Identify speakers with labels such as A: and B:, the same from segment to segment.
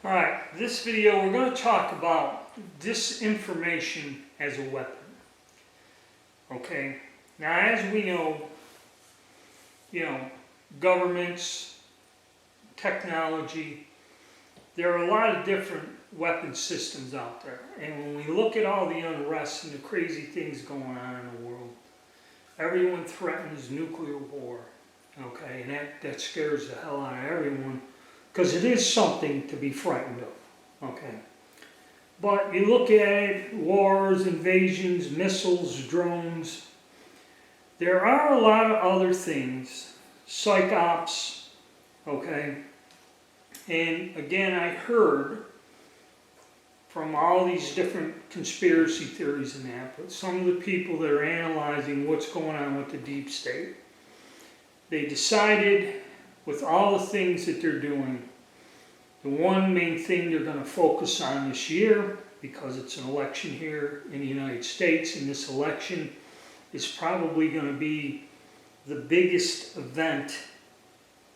A: Alright, this video we're going to talk about disinformation as a weapon. Okay, now as we know, governments, technology, there are a lot of different weapon systems out there. And when we look at all the unrest and the crazy things going on in the world, everyone threatens nuclear war. Okay, and that scares the hell out of everyone, because it is something to be frightened of, okay? But you look at it, wars, invasions, missiles, drones, there are a lot of other things, psych ops, okay? And again, I heard from all these different conspiracy theories and that, but some of the people that are analyzing what's going on with the deep state, they decided, with all the things that they're doing, the one main thing they're going to focus on this year, because it's an election here in the United States, and this election is probably going to be the biggest event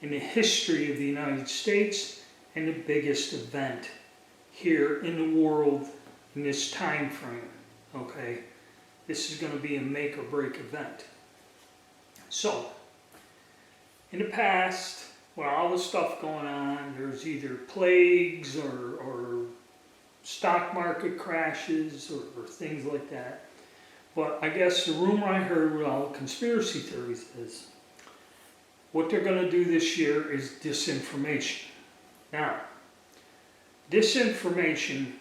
A: in the history of the United States and the biggest event here in the world in this time frame. Okay, this is going to be a make or break event. So, in the past, with all the stuff going on, there's either plagues or stock market crashes or things like that. But I guess the rumor I heard with all the conspiracy theories is what they're going to do this year is disinformation. Now, disinformation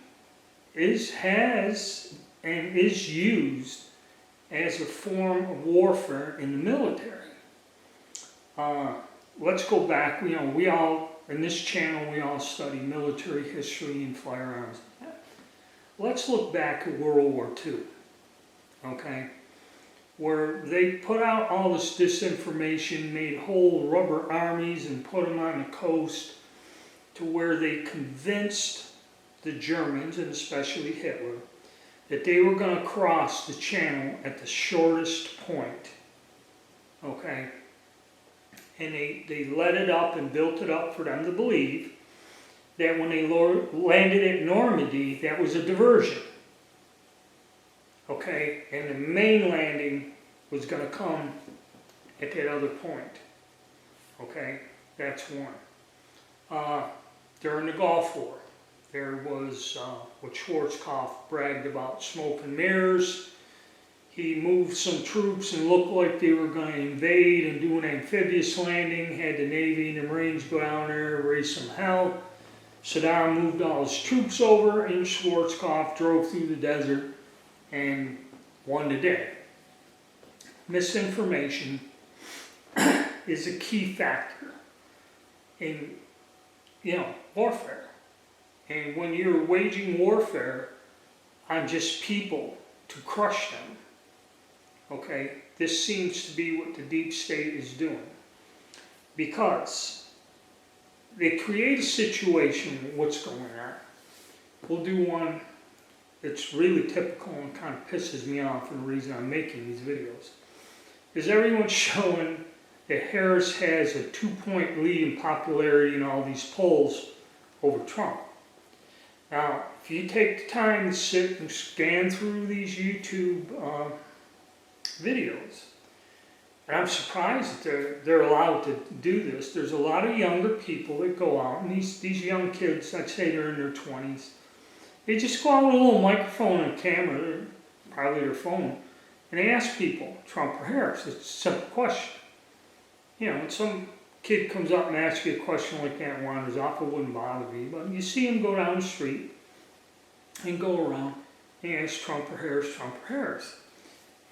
A: has and is used as a form of warfare in the military. Let's go back, we all, in this channel, we all study military history and firearms. Let's look back at World War II, okay? Where they put out all this disinformation, made whole rubber armies and put them on the coast to where they convinced the Germans, and especially Hitler, that they were going to cross the channel at the shortest point, okay? And they let it up and built it up for them to believe that when they landed at Normandy, that was a diversion. Okay? And the main landing was going to come at that other point. Okay? That's one. During the Gulf War, there was what Schwarzkopf bragged about, smoke and mirrors. He moved some troops and looked like they were going to invade and do an amphibious landing, had the Navy and the Marines go down there, raise some hell. Saddam moved all his troops over, and Schwarzkopf drove through the desert and won the day. Misinformation is a key factor in, warfare. And when you're waging warfare on just people to crush them, okay, this seems to be what the deep state is doing, because they create a situation with what's going on. We'll do one that's really typical and kind of pisses me off, and the reason I'm making these videos is everyone's showing that Harris has a 2-point lead in popularity in all these polls over Trump. Now, if you take the time to sit and scan through these YouTube videos, and I'm surprised that they're allowed to do this. There's a lot of younger people that go out, and these young kids, I'd say they're in their 20s, they just go out with a little microphone and camera, probably their phone, and they ask people, Trump or Harris. It's a simple question. When some kid comes up and asks you a question like that and wanders off, it wouldn't bother me, but you see him go down the street and go around and ask Trump or Harris.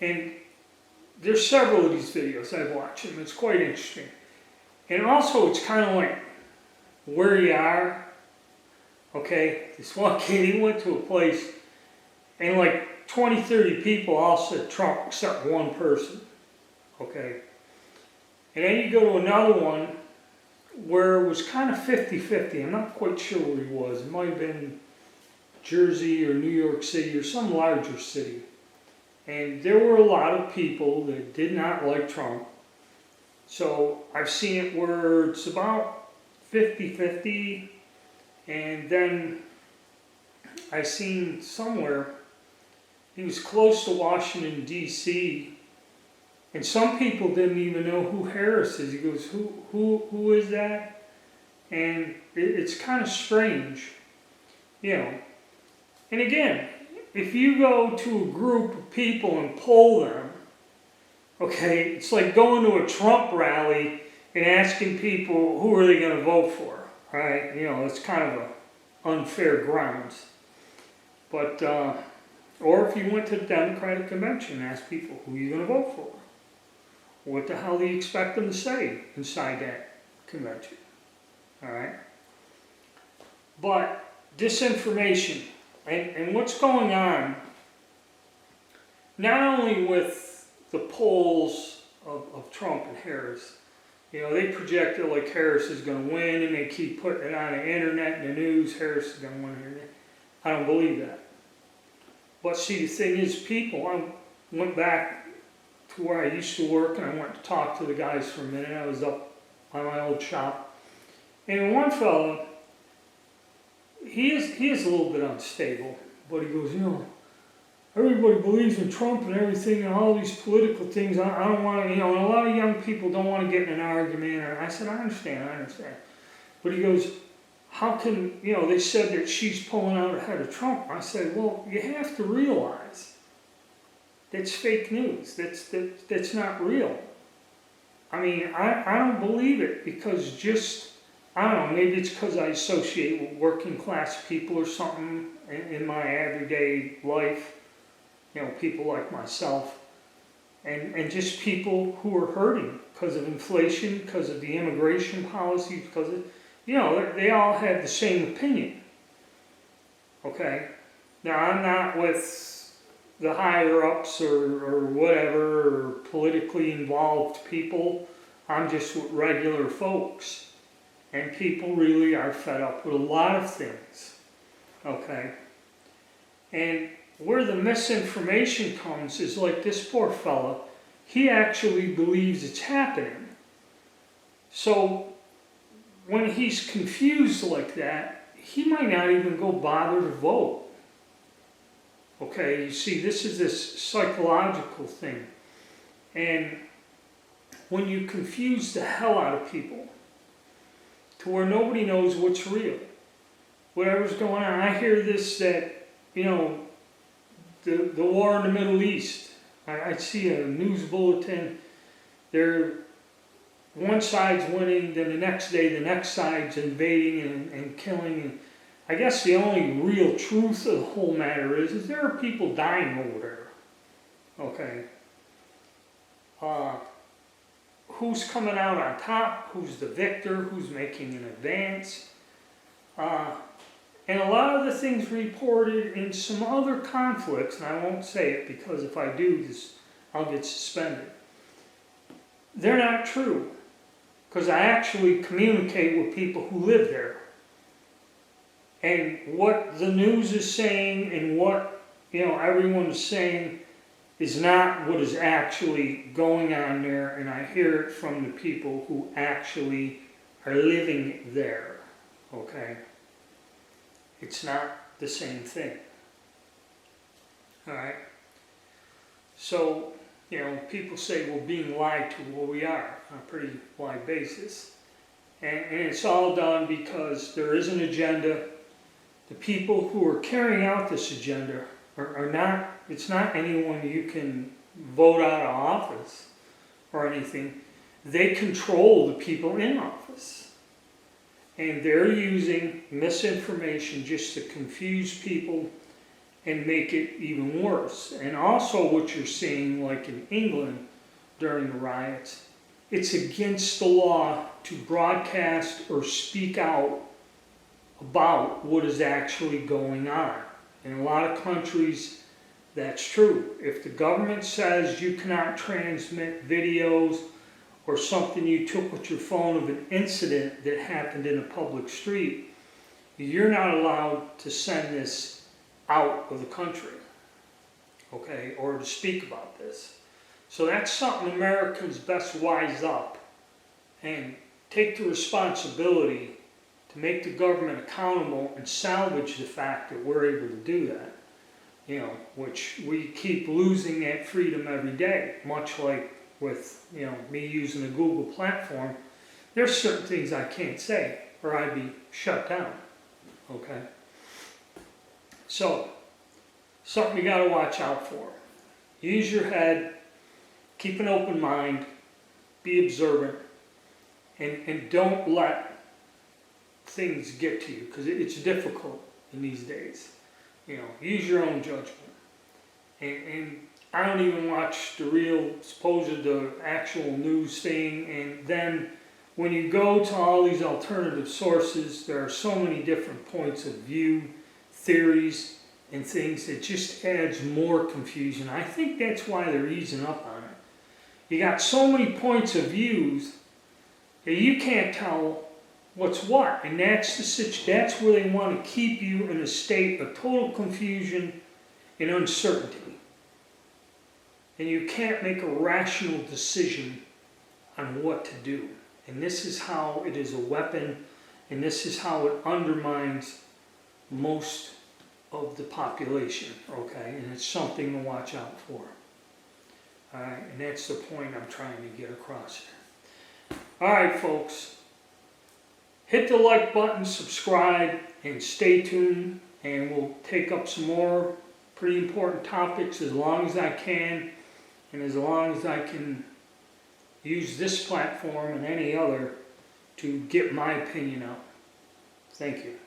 A: And there's several of these videos I've watched, and it's quite interesting. And also, it's kind of like where you are. Okay, this one kid, he went to a place, and like 20, 30 people all said Trump except one person. Okay. And then you go to another one where it was kind of 50-50. I'm not quite sure where he was. It might have been Jersey or New York City or some larger city. And there were a lot of people that did not like Trump. So I've seen it where it's about 50-50, And then I seen somewhere he was close to Washington, D.C., and some people didn't even know who Harris is. He goes, who is that? And it's kind of strange, you know. And again, if you go to a group of people and poll them, okay, it's like going to a Trump rally and asking people who are they going to vote for, right? You know, it's kind of a unfair grounds. But, or if you went to the Democratic convention and asked people who are you going to vote for, what the hell do you expect them to say inside that convention? All right? But disinformation and what's going on, not only with the polls of Trump and Harris, you know, they projected like Harris is going to win, and they keep putting it on the internet and the news, Harris is going to win. I don't believe that. But see, the thing is, people, I went back to where I used to work, and I went to talk to the guys for a minute. I was up by my old shop. And one fellow, he is a little bit unstable, but he goes, you know, everybody believes in Trump and everything and all these political things. I don't want to, you know, and a lot of young people don't want to get in an argument. And I said, I understand. But he goes, how can, you know, they said that she's pulling out ahead of Trump. I said, well, you have to realize that's fake news. That's not real. I mean, I don't believe it because just, I don't know, maybe it's because I associate with working class people or something in my everyday life. You know, people like myself. And just people who are hurting because of inflation, because of the immigration policy, because of, you know, they all have the same opinion. Okay? Now, I'm not with the higher-ups or whatever, or politically involved people. I'm just with regular folks. And people really are fed up with a lot of things. Okay? And where the misinformation comes is like this poor fella, he actually believes it's happening. So when he's confused like that, he might not even go bother to vote. Okay, you see, this is this psychological thing. And when you confuse the hell out of people to where nobody knows what's real, whatever's going on, I hear this that, you know, the war in the Middle East, I see a news bulletin, one side's winning, then the next day the next side's invading and killing. And I guess the only real truth of the whole matter is there are people dying over there. Okay. Who's coming out on top? Who's the victor? Who's making an advance? And a lot of the things reported in some other conflicts, and I won't say it because if I do this, I'll get suspended. They're not true. Because I actually communicate with people who live there. And what the news is saying and what, you know, everyone is saying is not what is actually going on there. And I hear it from the people who actually are living there. Okay? It's not the same thing. Alright? So, you know, people say we're being lied to. Well, we are on a pretty wide basis. And it's all done because there is an agenda. The people who are carrying out this agenda are not, it's not anyone you can vote out of office or anything. They control the people in office. And they're using misinformation just to confuse people and make it even worse. And also what you're seeing, like in England during the riots, it's against the law to broadcast or speak out about what is actually going on. In a lot of countries, that's true. If the government says you cannot transmit videos or something you took with your phone of an incident that happened in a public street, you're not allowed to send this out of the country, okay, or to speak about this. So that's something Americans best wise up and take the responsibility to to make the government accountable and salvage the fact that we're able to do that, you know, which we keep losing that freedom every day, much like with, you know, me using the Google platform. There's certain things I can't say or I'd be shut down, okay? So, something you got to watch out for. Use your head, keep an open mind, be observant, and don't let things get to you, because it's difficult in these days. You know, use your own judgment. And I don't even watch the real, the actual news thing, and then when you go to all these alternative sources, there are so many different points of view, theories, and things that just adds more confusion. I think that's why they're easing up on it. You got so many points of views that you can't tell what's what, and that's where they want to keep you in a state of total confusion and uncertainty. And you can't make a rational decision on what to do. And this is how it is a weapon, and this is how it undermines most of the population, okay? And it's something to watch out for. Alright, and that's the point I'm trying to get across here. Alright, folks. Hit the like button, subscribe, and stay tuned, and we'll take up some more pretty important topics as long as I can, and as long as I can use this platform and any other to get my opinion out. Thank you.